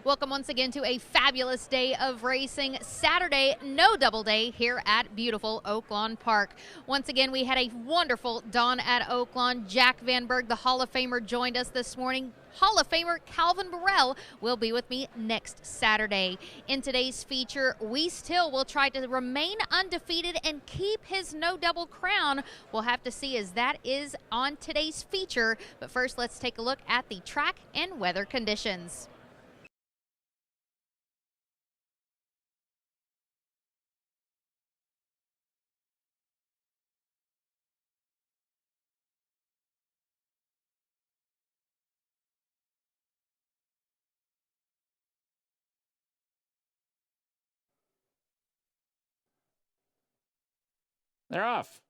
Welcome once again to a fabulous day of racing. Saturday, no double day here at beautiful Oaklawn Park. Once again, we had a wonderful dawn at Oaklawn. Jack Van Berg, the Hall of Famer, joined us this morning. Hall of Famer Calvin Burrell will be with me next Saturday. In today's feature, Weast Hill will try to remain undefeated and keep his no double crown. We'll have to see as that is on today's feature. But first, let's take a look at the track and weather conditions. They're off.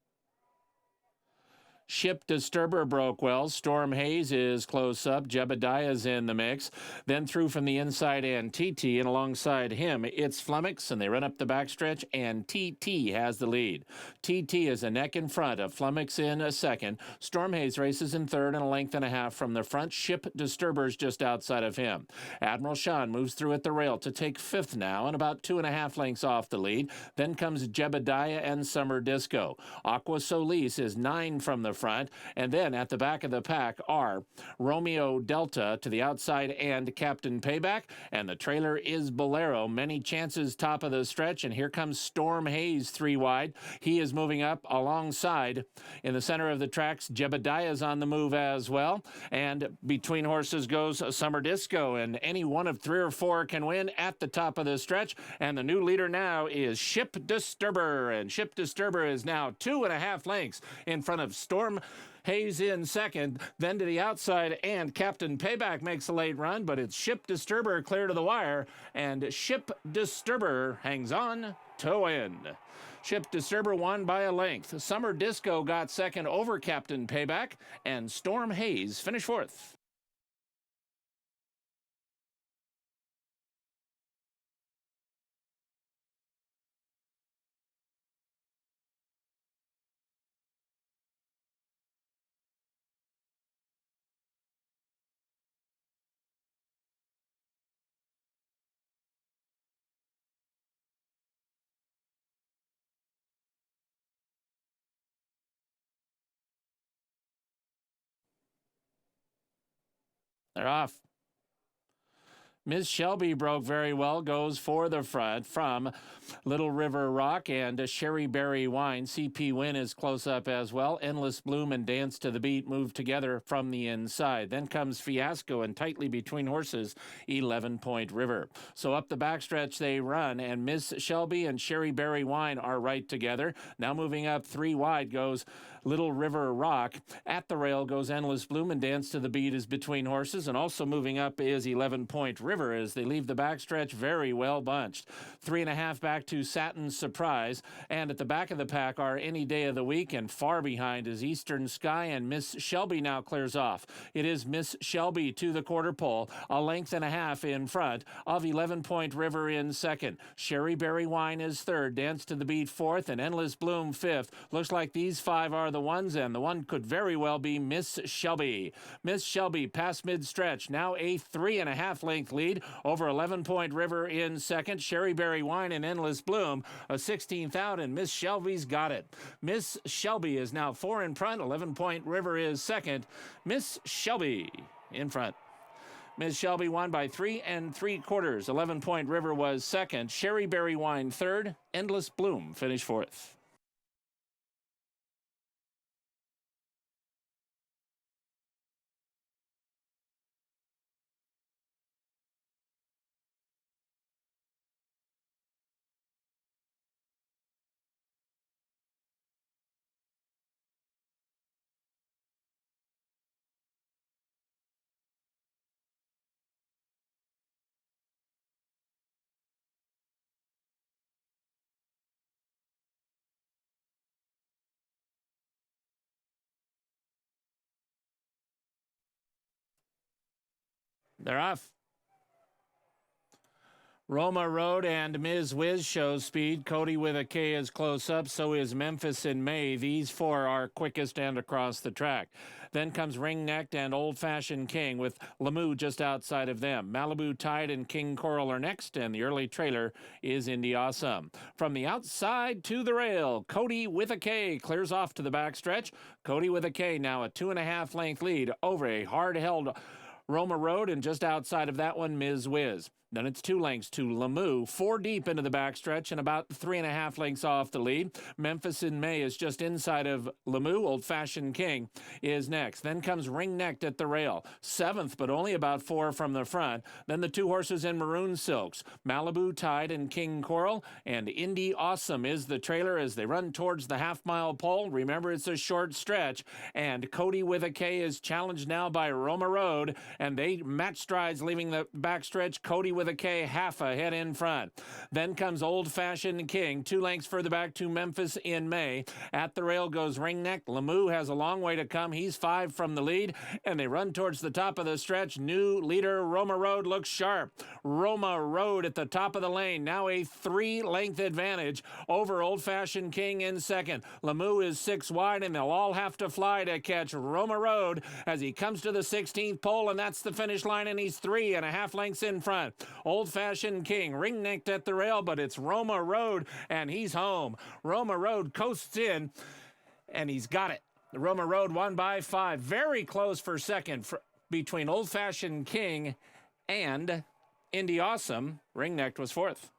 Ship Disturber broke well. Storm Haze is close up. Jebediah's in the mix. Then through from the inside and TT, and alongside him, it's Flummox, and they run up the backstretch, and TT has the lead. TT is a neck in front of Flummox in a second. Storm Haze races in third and a length and a half from the front. Ship Disturber's just outside of him. Admiral Sean moves through at the rail to take fifth now, and about 2.5 lengths off the lead. Then comes Jebediah and Summer Disco. Aqua Solis is 9 from the front, and then at the back of the pack are Romeo Delta to the outside and Captain Payback, and the trailer is Bolero. Many chances top of the stretch, and here comes Storm Haze 3 wide. He is moving up alongside. In the center of the tracks, Jebediah is on the move as well, and between horses goes Summer Disco, and any one of 3 or 4 can win at the top of the stretch, and the new leader now is Ship Disturber, and Ship Disturber is now 2.5 lengths in front of Storm Haze in second, then to the outside, and Captain Payback makes a late run, but it's Ship Disturber clear to the wire, and Ship Disturber hangs on to win. Ship Disturber won by a length. Summer Disco got second over Captain Payback, and Storm Haze finished fourth. They're off. Miss Shelby broke very well, goes for the front from Little River Rock and Sherry Berry Wine. CP Win is close up as well. Endless Bloom and Dance to the Beat move together from the inside. Then comes Fiasco, and tightly between horses, 11 Point River. So up the backstretch they run, and Miss Shelby and Sherry Berry Wine are right together. Now moving up 3 wide goes Little River Rock. At the rail goes Endless Bloom, and Dance to the Beat is between horses, and also moving up is 11 Point River as they leave the backstretch very well bunched. 3.5 back to Satin Surprise, and at the back of the pack are Any Day of the Week, and far behind is Eastern Sky, and Miss Shelby now clears off. It is Miss Shelby to the quarter pole, a length and a half in front of 11 Point River in second. Sherry Berry Wine is third, Dance to the Beat fourth, and Endless Bloom fifth. Looks like these 5 are the ones, and the one could very well be Miss Shelby. Miss Shelby past mid-stretch, now a 3.5 length lead over 11 Point River in second. Sherry Berry Wine and Endless Bloom a 16th out, and Miss Shelby's got it. Miss Shelby is now 4 in front. 11 Point River is second. Miss Shelby in front. Miss Shelby won by 3 3/4. 11 Point River was second. Sherry Berry Wine third. Endless Bloom finished fourth. They're off. Roma Road and Ms. Wiz shows speed. Cody with a K is close up. So is Memphis in May. These four are quickest and across the track. Then comes Ring-Necked and Old Fashioned King with Lamu just outside of them. Malibu Tide and King Coral are next, and the early trailer is Indy Awesome. From the outside to the rail, Cody with a K clears off to the backstretch. Cody with a K now a 2.5 length lead over a hard-held Roma Road, and just outside of that one, Ms. Wiz. Then it's 2 lengths to Lamu, 4 deep into the backstretch and about 3.5 lengths off the lead. Memphis in May is just inside of Lamu. Old Fashioned King is next. Then comes Ring-Necked at the rail, 7th, but only about 4 from the front. Then the 2 horses in maroon silks, Malibu Tide and King Coral, and Indy Awesome is the trailer as they run towards the half-mile pole. Remember, it's a short stretch, and Cody with a K is challenged now by Roma Road, and they match strides leaving the backstretch. Cody with a K half a head in front. Then comes Old Fashioned King, 2 lengths further back to Memphis in May. At the rail goes Ring-Necked. Lamu has a long way to come. He's 5 from the lead, and they run towards the top of the stretch. New leader Roma Road looks sharp. Roma Road at the top of the lane, now a 3-length advantage over Old Fashioned King in second. Lamu is 6 wide, and they'll all have to fly to catch Roma Road as he comes to the 16th pole, and that's the finish line, and he's 3.5 lengths in front. Old Fashioned King Ring-Necked at the rail, but it's Roma Road, and he's home. Roma Road coasts in, and he's got it. Roma Road won by 5. Very close for second between Old Fashioned King and Indy Awesome. Ring-Necked was 4th.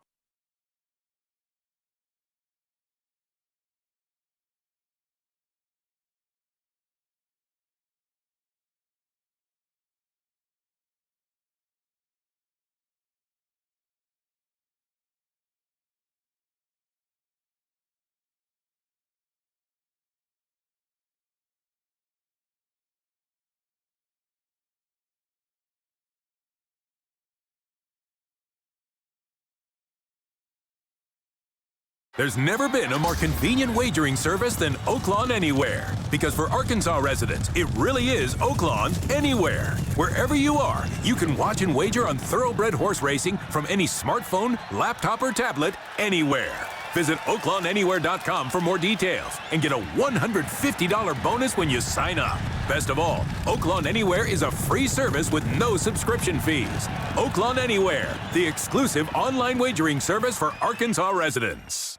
There's never been a more convenient wagering service than Oaklawn Anywhere. Because for Arkansas residents, it really is Oaklawn Anywhere. Wherever you are, you can watch and wager on thoroughbred horse racing from any smartphone, laptop, or tablet, anywhere. Visit OaklawnAnywhere.com for more details and get a $150 bonus when you sign up. Best of all, Oaklawn Anywhere is a free service with no subscription fees. Oaklawn Anywhere, the exclusive online wagering service for Arkansas residents.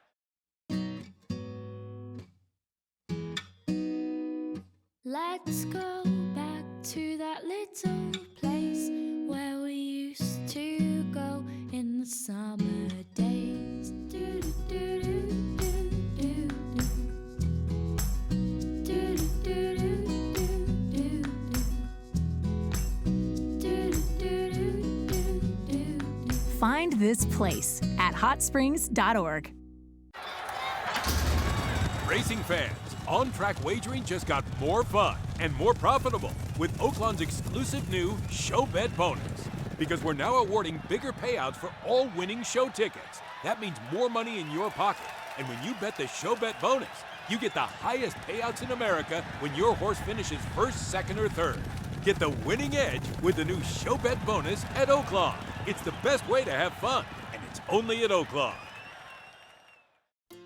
Let's go back to that little place where we used to go in the summer days. Do do do do do do do do do. Find this place at hotsprings.org. Racing fans, on-track wagering just got more fun and more profitable with Oaklawn's exclusive new Show Bet bonus. Because we're now awarding bigger payouts for all winning show tickets. That means more money in your pocket. And when you bet the Show Bet bonus, you get the highest payouts in America when your horse finishes first, second, or third. Get the winning edge with the new Show Bet bonus at Oaklawn. It's the best way to have fun, and it's only at Oaklawn.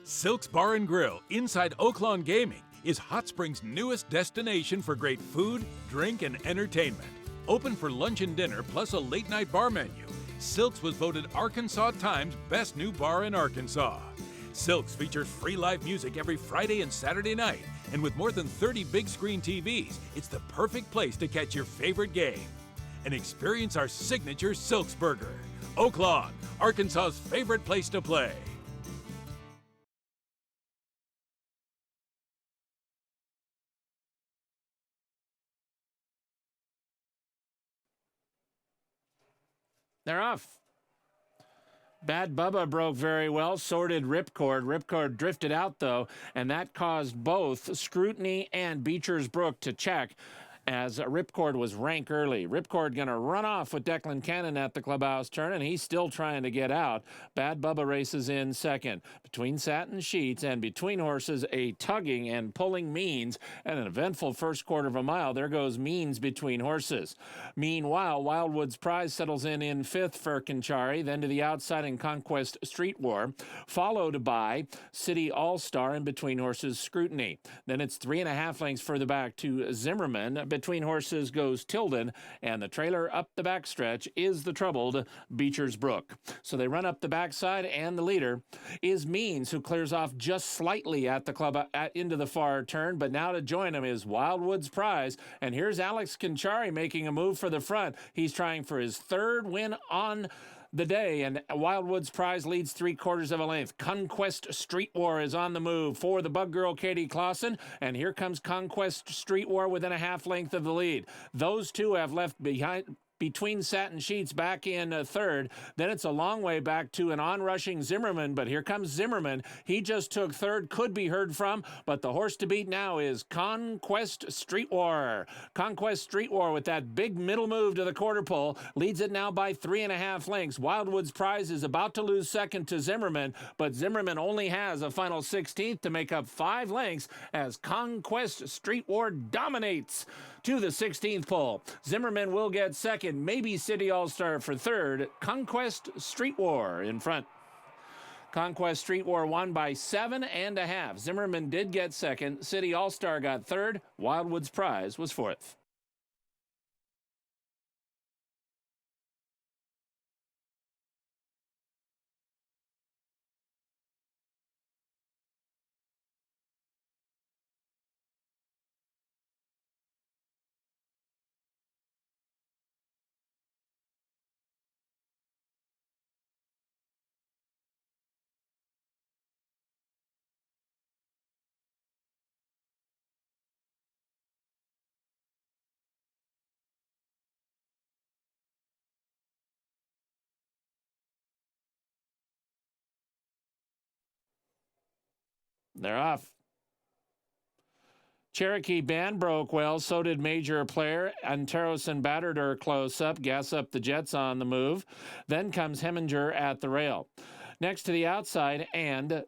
Silk's Bar and Grill inside Oaklawn Gaming is Hot Springs' newest destination for great food, drink, and entertainment. Open for lunch and dinner plus a late-night bar menu, Silk's was voted Arkansas Times Best New Bar in Arkansas. Silk's features free live music every Friday and Saturday night, and with more than 30 big-screen TVs, it's the perfect place to catch your favorite game. And experience our signature Silk's Burger. Oaklawn, Arkansas's favorite place to play. They're off. Bad Bubba broke very well. Sorted Ripcord. Ripcord drifted out, though, and that caused both Scrutiny and Beecher's Brook to check. as Ripcord was rank early. Ripcord going to run off with Declan Cannon at the clubhouse turn, and he's still trying to get out. Bad Bubba races in second. Between Satin Sheets and Between Horses, a tugging and pulling Means, and an eventful first quarter of a mile. There goes Means Between Horses. Meanwhile, Wildwood's Prize settles in fifth for Conchari, then to the outside in Conquest Street War, followed by City All-Star and Between Horses Scrutiny. Then it's 3.5 lengths further back to Zimmerman. Between Horses goes Tilden, and the trailer up the backstretch is the troubled Beecher's Brook. So they run up the backside, and the leader is Means, who clears off just slightly at the club into the far turn, but now to join him is Wildwood's Prize, and here's Alex Conchari making a move for the front. He's trying for his third win on the day, and Wildwood's Prize leads 3/4 of a length. Conquest Street War is on the move for the bug girl Katie Clausen, and here comes Conquest Street War within a half length of the lead. Those two have left behind Between Satin Sheets back in third. Then it's a long way back to an onrushing Zimmerman, but here comes Zimmerman. He just took third, could be heard from, but the horse to beat now is Conquest Street War. Conquest Street War with that big middle move to the quarter pole leads it now by 3.5 lengths. Wildwood's Prize is about to lose second to Zimmerman, but Zimmerman only has a final 16th to make up 5 lengths as Conquest Street War dominates to the 16th pole. Zimmerman will get second, maybe City All-Star for third. Conquest Street War in front. Conquest Street War won by 7.5. Zimmerman did get second. City All-Star got third. Wildwood's Prize was fourth. They're off. Cherokee Band broke well, so did Major Player. Anteros and Battered are close up. Gas Up the Jets on the move. Then comes Heminger at the rail. Next to the outside, and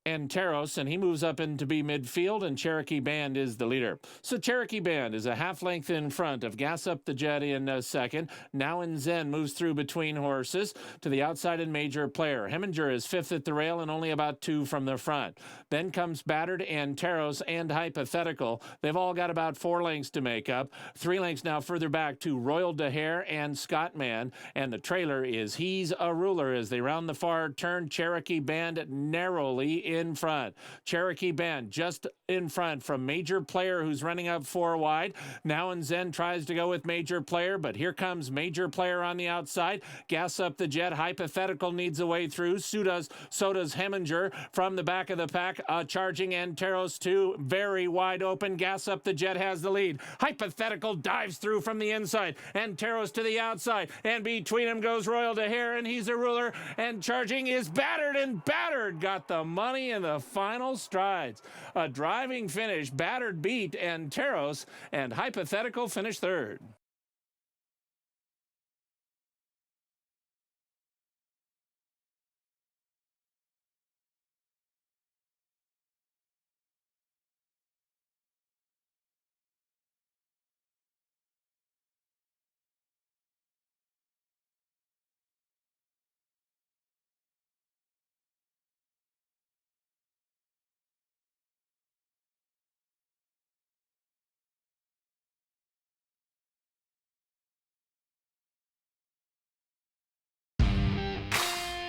Taros, and he moves up into be midfield, and Cherokee Band is the leader. So Cherokee Band is a half length in front of Gas Up the Jet in second. Now in Zen moves through Between Horses to the outside in Major Player. Heminger is fifth at the rail and only about 2 from the front. Then comes Battered and Taros and Hypothetical. They've all got about 4 lengths to make up. 3 lengths now further back to Royal Dahair and Scottman, and the trailer is He's a Ruler as they round the far turn. Cherokee Band narrowly in front. Cherokee Band just in front from Major Player, who's running up 4 wide. Now and Zen tries to go with Major Player, but here comes Major Player on the outside. Gas Up the Jet. Hypothetical needs a way through. So does Heminger from the back of the pack. Charging Anteros too. Very wide open. Gas Up the Jet has the lead. Hypothetical dives through from the inside. Anteros to the outside. And between them goes Royal Dahair, and He's a Ruler. And charging is Battered, and Battered got the money in the final strides. A driving finish. Battered beat Anteros, and Hypothetical finished third.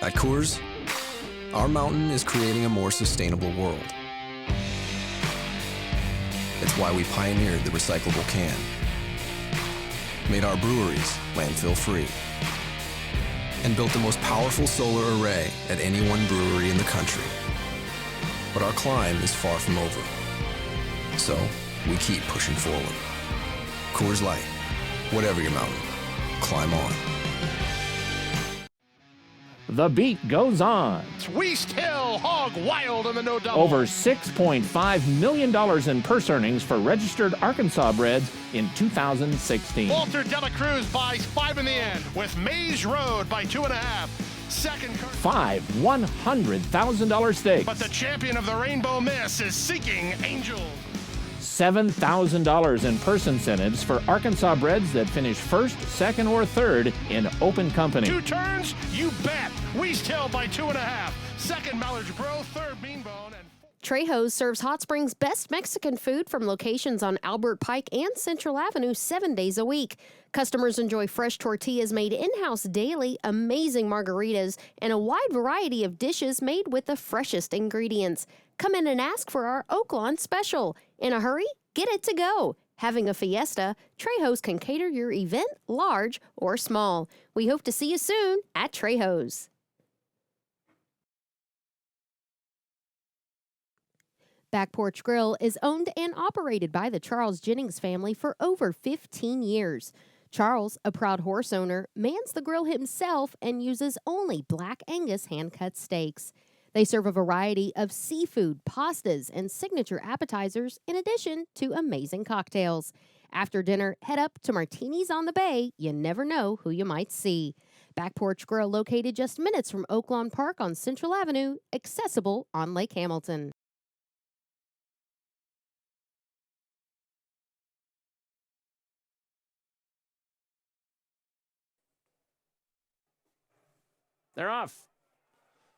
At Coors, our mountain is creating a more sustainable world. It's why we pioneered the recyclable can, made our breweries landfill-free, and built the most powerful solar array at any one brewery in the country. But our climb is far from over, so we keep pushing forward. Coors Light, whatever your mountain, climb on. The beat goes on. Weast Hill Hog Wild in the no double. Over $6.5 million in purse earnings for registered Arkansas breds in 2016. Walter Dela Cruz buys 5 in the end with Maze Road by 2.5. Second card. 5 $100,000 stakes. But the champion of the Rainbow Miss is Seeking Angels. $7,000 in purse incentives for Arkansas breds that finish first, second, or third in open company. 2 turns? You bet. Weast Hill by 2.5. Second, Mallard's Bro. Third, Meanbone. And Trejo's serves Hot Springs' best Mexican food from locations on Albert Pike and Central Avenue 7 days a week. Customers enjoy fresh tortillas made in-house daily, amazing margaritas, and a wide variety of dishes made with the freshest ingredients. Come in and ask for our Oaklawn special. In a hurry? Get it to go. Having a fiesta? Trejo's can cater your event, large or small. We hope to see you soon at Trejo's. Back Porch Grill is owned and operated by the Charles Jennings family for over 15 years. Charles, a proud horse owner, mans the grill himself and uses only Black Angus hand-cut steaks. They serve a variety of seafood, pastas, and signature appetizers in addition to amazing cocktails. After dinner, head up to Martini's on the Bay. You never know who you might see. Back Porch Grill located just minutes from Oaklawn Park on Central Avenue, accessible on Lake Hamilton. They're off.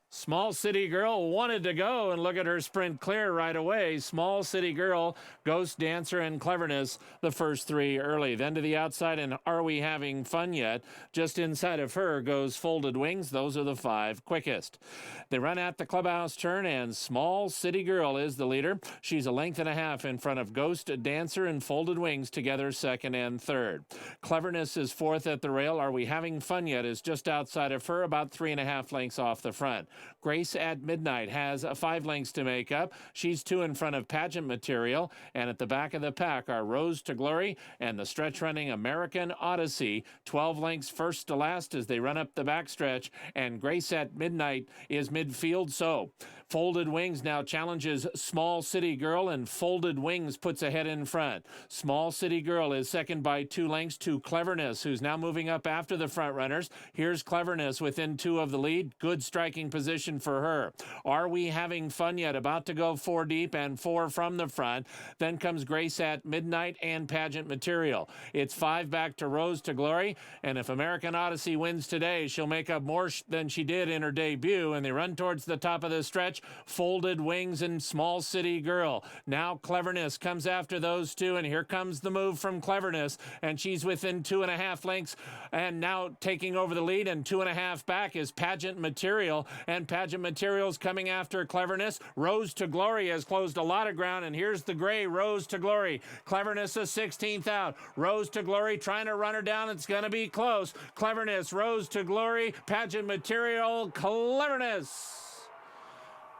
Small City Girl wanted to go, and look at her sprint clear right away. Small City Girl, Ghost Dancer, and Cleverness, the first 3 early. Then to the outside, and Are We Having Fun Yet? Just inside of her goes Folded Wings. Those are the 5 quickest. They run at the clubhouse turn, and Small City Girl is the leader. She's 1.5 lengths in front of Ghost Dancer and Folded Wings, together second and third. Cleverness is 4th at the rail. Are We Having Fun Yet? Is just outside of her, about 3.5 lengths off the front. Grace at Midnight has 5 lengths to make up. She's 2 in front of Pageant Material. And at the back of the pack are Rose to Glory and the stretch-running American Odyssey. 12 lengths first to last as they run up the backstretch. And Grace at Midnight is midfield. So Folded Wings now challenges Small City Girl, and Folded Wings puts ahead in front. Small City Girl is second by 2 lengths to Cleverness, who's now moving up after the front runners. Here's Cleverness within 2 of the lead. Good striking position for her. Are We Having Fun Yet? About to go 4 deep and 4 from the front. Then comes Grace at Midnight and Pageant Material. It's 5 back to Rose to Glory, and if American Odyssey wins today, she'll make up more than she did in her debut, and they run towards the top of the stretch. Folded Wings and Small City Girl. Now Cleverness comes after those 2, and here comes the move from Cleverness, and she's within 2.5 lengths, and now taking over the lead, and 2.5 back is Pageant Material, and Pageant Material's coming after Cleverness. Rose to Glory has closed a lot of ground, and here's the gray Rose to Glory. Cleverness is 16th out. Rose to Glory trying to run her down. It's going to be close. Cleverness, Rose to Glory, Pageant Material, Cleverness.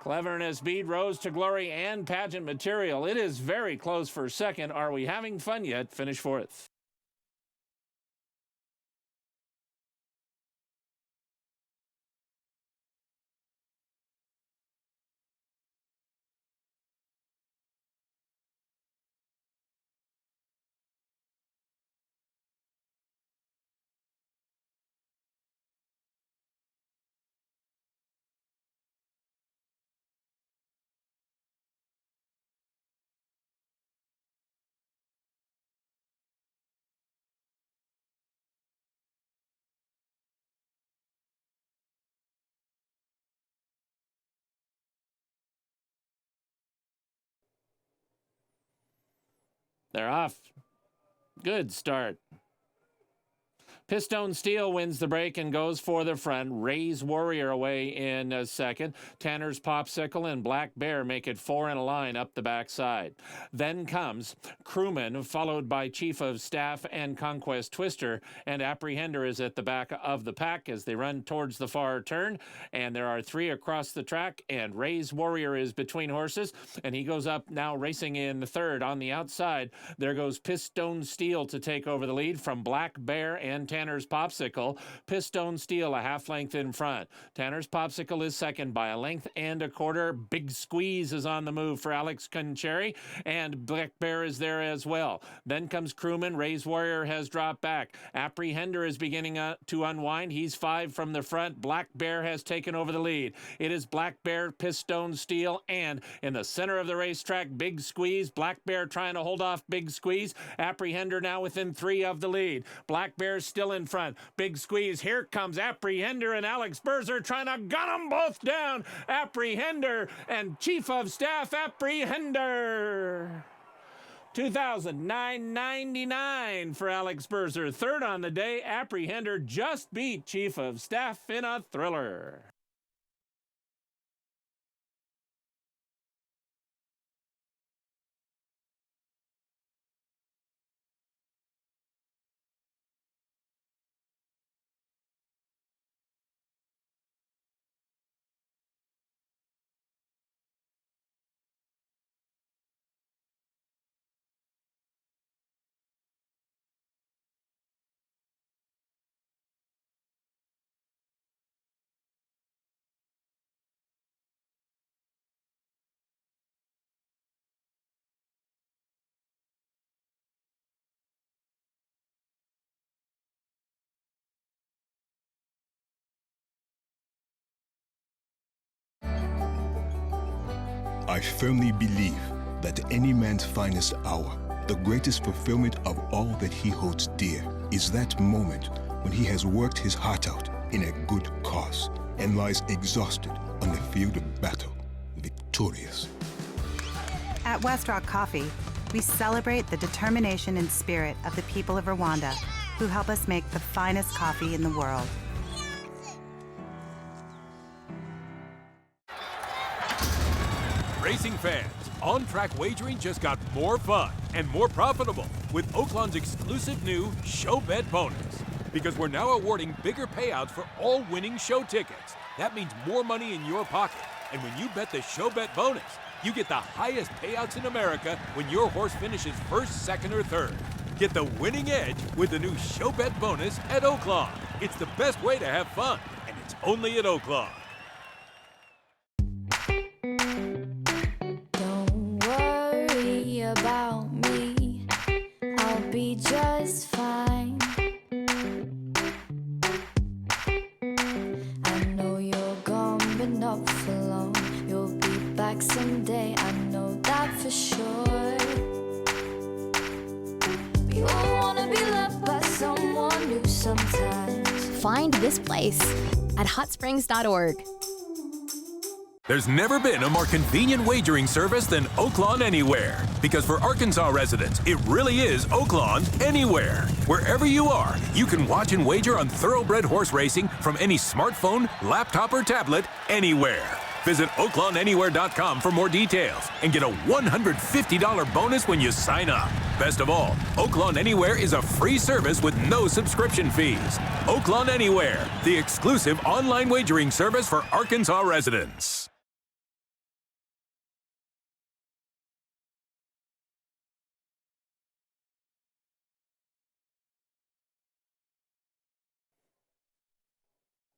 Cleverness beat Rose to Glory and Pageant Material. It is very close for second. Are We Having Fun Yet? Finish 4th. They're off. Good start. Pistone Steel wins the break and goes for the front. Ray's Warrior away in second. Tanner's Popsicle and Black Bear make it 4 in a line up the backside. Then comes Crewman, followed by Chief of Staff and Conquest Twister, and Apprehender is at the back of the pack as they run towards the far turn. And there are 3 across the track, and Ray's Warrior is between horses, and he goes up now racing in third. On the outside, there goes Pistone Steel to take over the lead from Black Bear and Tanner. Tanner's Popsicle. Pistone Steel a half length in front. Tanner's Popsicle is second by a length and a quarter. Big Squeeze is on the move for Alex Concherry, and Black Bear is there as well. Then comes Crewman. Ray's Warrior has dropped back. Apprehender is beginning to unwind. He's 5 from the front. Black Bear has taken over the lead. It is Black Bear, Pistone Steel, and in the center of the racetrack, Big Squeeze. Black Bear trying to hold off Big Squeeze. Apprehender now within 3 of the lead. Black Bear still in front. Big Squeeze. Here comes Apprehender and Alex Berzer trying to gun them both down. Apprehender and Chief of Staff Apprehender. 2009.99 for Alex Berzer. Third on the day, Apprehender just beat Chief of Staff in a thriller. I firmly believe that any man's finest hour, the greatest fulfillment of all that he holds dear, is that moment when he has worked his heart out in a good cause and lies exhausted on the field of battle, victorious. At West Rock Coffee, we celebrate the determination and spirit of the people of Rwanda who help us make the finest coffee in the world. Racing fans, on-track wagering just got more fun and more profitable with Oaklawn's exclusive new Show Bet Bonus. Because we're now awarding bigger payouts for all winning show tickets. That means more money in your pocket. And when you bet the Show Bet Bonus, you get the highest payouts in America when your horse finishes first, second, or third. Get the winning edge with the new Show Bet Bonus at Oaklawn. It's the best way to have fun, and it's only at Oaklawn. About me, I'll be just fine. I know you're gone, but not for long. You'll be back someday, I know that for sure. We all wanna be loved by someone new sometimes. Find this place at hotsprings.org. There's never been a more convenient wagering service than Oaklawn Anywhere. Because for Arkansas residents, it really is Oaklawn Anywhere. Wherever you are, you can watch and wager on thoroughbred horse racing from any smartphone, laptop, or tablet anywhere. Visit OaklawnAnywhere.com for more details and get a $150 bonus when you sign up. Best of all, Oaklawn Anywhere is a free service with no subscription fees. Oaklawn Anywhere, the exclusive online wagering service for Arkansas residents.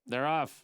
They're off.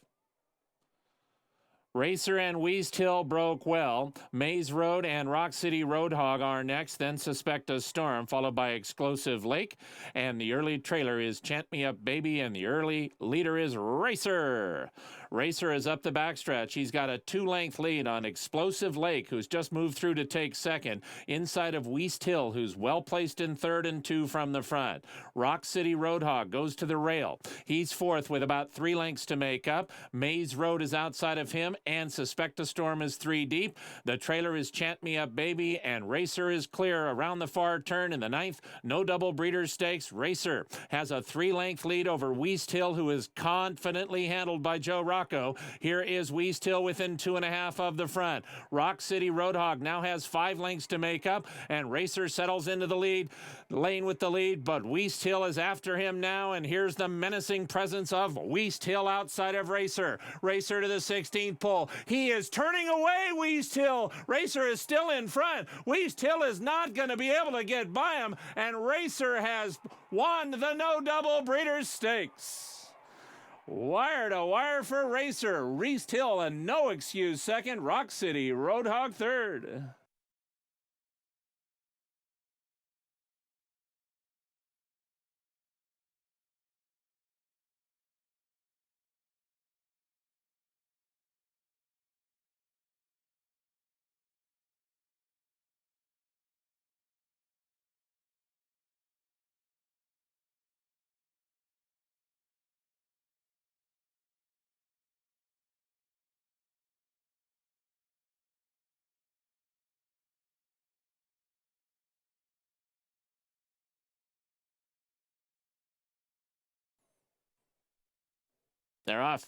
Racer and Weast Hill broke well. Maze Road and Rock City Roadhog are next. Then Suspect a Storm, followed by Explosive Lake. And the early trailer is Chant Me Up Baby, and the early leader is Racer. Racer is up the backstretch. He's got a 2-length lead on Explosive Lake, who's just moved through to take second, inside of Weast Hill, who's well placed in third and 2 from the front. Rock City Roadhog goes to the rail. He's fourth with about 3 lengths to make up. Maze Road is outside of him, and Suspect a Storm is 3 deep. The trailer is Chant Me Up Baby, and Racer is clear around the far turn in the 9th. No double breeder stakes. Racer has a 3-length lead over Weast Hill, who is confidently handled by Joe Rock. Rocco. Here is Weast Hill within 2.5 of the front. Rock City Roadhog now has 5 lengths to make up, and Racer settles into the lead lane with the lead, but Weast Hill is after him now, and here's the menacing presence of Weast Hill outside of Racer. Racer to the 16th pole. He is turning away Weast Hill. Racer is still in front. Weast Hill is not going to be able to get by him, and Racer has won the No Double Breeders' Stakes. Wire to wire for Racer. Weast Hill a no excuse second. Rock City Roadhog third. They're off.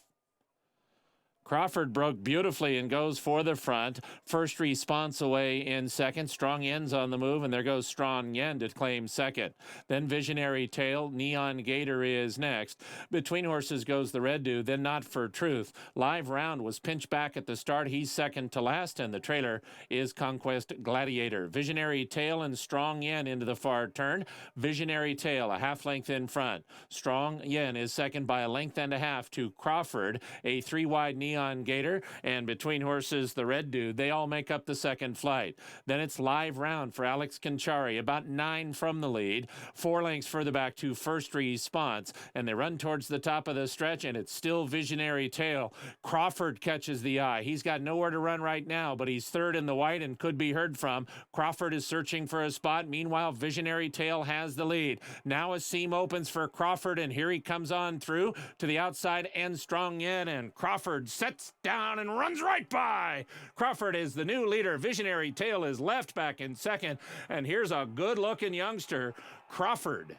Crawford broke beautifully and goes for the front. First response away in second. Strong Yen's on the move, and there goes Strong Yen to claim second. Then Visionary Tail. Neon Gator is next. Between horses goes the Red Dew, then Not for Truth. Live Round was pinched back at the start. He's second to last, and the trailer is Conquest Gladiator. Visionary Tail and Strong Yen into the far turn. Visionary Tail a half length in front. Strong Yen is second by a length and a half to Crawford. A 3-wide Neon Gator, and between horses the Red Dew. They all make up the second flight. Then it's Live Round for Alex Conchari, about 9 from the lead. 4 lengths further back to First Response, and they run towards the top of the stretch, and it's still Visionary Tail. Crawford catches the eye. He's got nowhere to run right now, but he's third in the white and could be heard from. Crawford is searching for a spot. Meanwhile, Visionary Tail has the lead. Now a seam opens for Crawford, and here he comes on through to the outside and Strong Yen, and Crawford sets down and runs right by. Crawford is the new leader. Visionary Tail is left back in second, and here's a good-looking youngster, Crawford.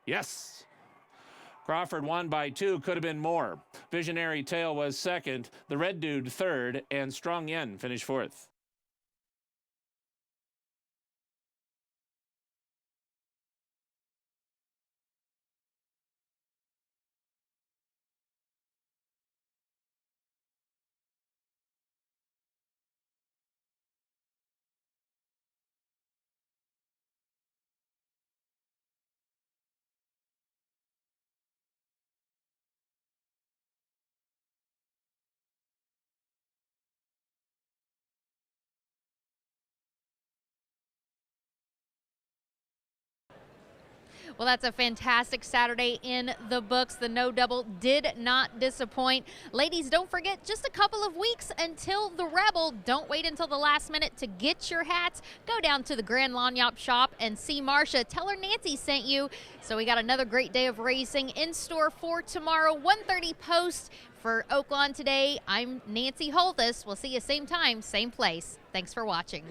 Yes. Crawford won by 2, could have been more. Visionary Tail was second, the Red Dude third, and Strong Yen finished fourth. Well, that's a fantastic Saturday in the books. The No Double did not disappoint. Ladies, don't forget, just a couple of weeks until the Rebel. Don't wait until the last minute to get your hats. Go down to the Grand Lanyap shop and see Marcia. Tell her Nancy sent you. So we got another great day of racing in store for tomorrow. 1:30 post for Oaklawn today. I'm Nancy Holthus. We'll see you same time, same place. Thanks for watching.